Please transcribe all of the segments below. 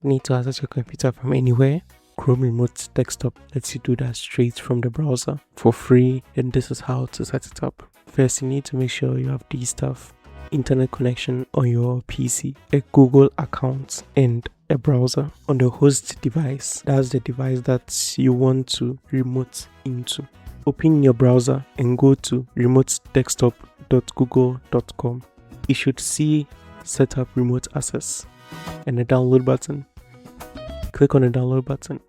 need to access your computer from anywhere, Chrome Remote Desktop lets you do that straight from the browser for free, and this is how to set it up. First, you need to make sure you have these stuff: internet connection on your PC, a Google account, and a browser. On the host device, that's the device that you want to remote into. Open your browser and go to remotedesktop.google.com. You should see Setup Remote Access and the download button. Click on the download button.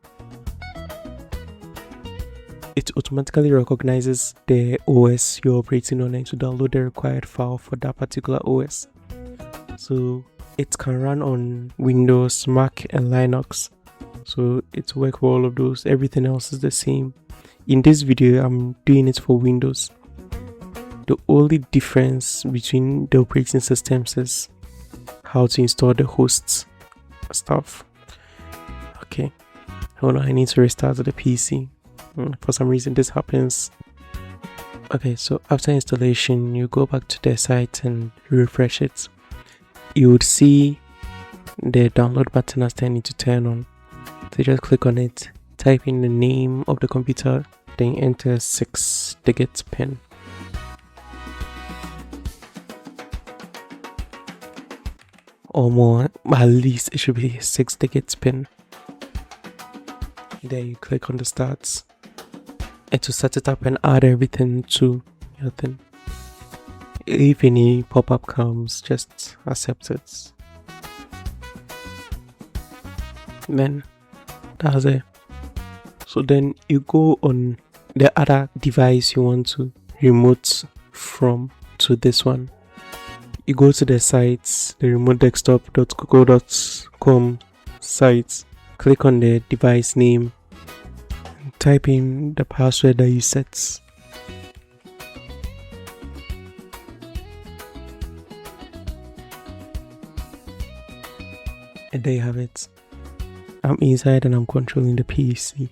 It automatically recognizes the OS you're operating on and to download the required file for that particular OS. So it can run on Windows, Mac, and Linux. So it works for all of those. Everything else is the same. In this video, I'm doing it for Windows. The only difference between the operating systems is how to install the hosts stuff. Okay, hold on, I need to restart the PC. For some reason this happens. Okay, so after installation, you go back to the site and refresh it. You would see the download button as turning to turn on. So just click on it, type in the name of the computer, then enter 6-digit PIN. Or more, at least it should be 6-digit PIN. There you click on the starts and to set it up and add everything to your thing. If any pop-up comes, just accept it. Then that's it. So then you go on the other device you want to remote from to this one. You go to the sites, the remotedesktop.google.com site. Click on the device name, type in the password that you set. And there you have it. I'm inside and I'm controlling the PC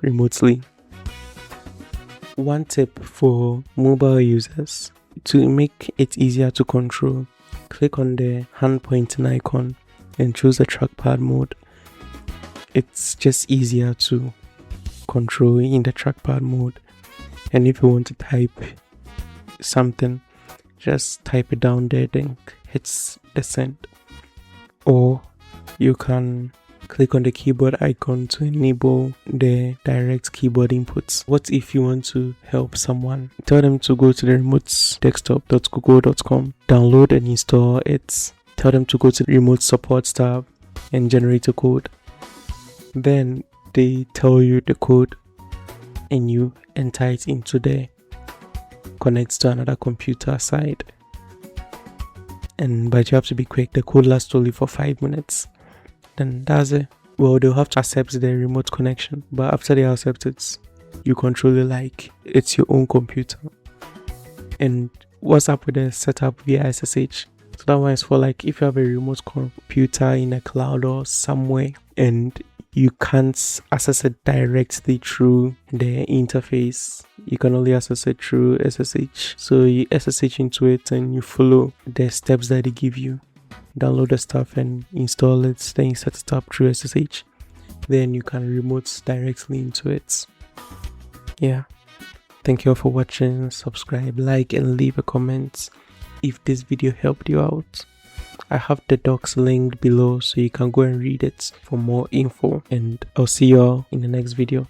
remotely. One tip for mobile users: to make it easier to control, click on the hand pointing icon and choose the trackpad mode. It's just easier to control in the trackpad mode. And if you want to type something, just type it down there, then hit the send. Or you can click on the keyboard icon to enable the direct keyboard inputs. What if you want to help someone? Tell them to go to the remotedesktop.google.com, download and install it. Tell them to go to the remote support tab and generate a code. Then they tell you the code and you enter it into there, connect to another computer side. But you have to be quick. The code lasts only for 5 minutes. Then that's it. Well, they'll have to accept the remote connection, but after they accept it, you control it like it's your own computer. And what's up with the setup via SSH? So that one is for like if you have a remote computer in a cloud or somewhere and you can't access it directly through the interface. You can only access it through SSH. So you SSH into it and you follow the steps that they give you. Download the stuff and install it. Then you set it up through SSH. Then you can remote directly into it. Yeah. Thank you all for watching. Subscribe, like, and leave a comment if this video helped you out. I have the docs linked below so you can go and read it for more info, and I'll see you all in the next video.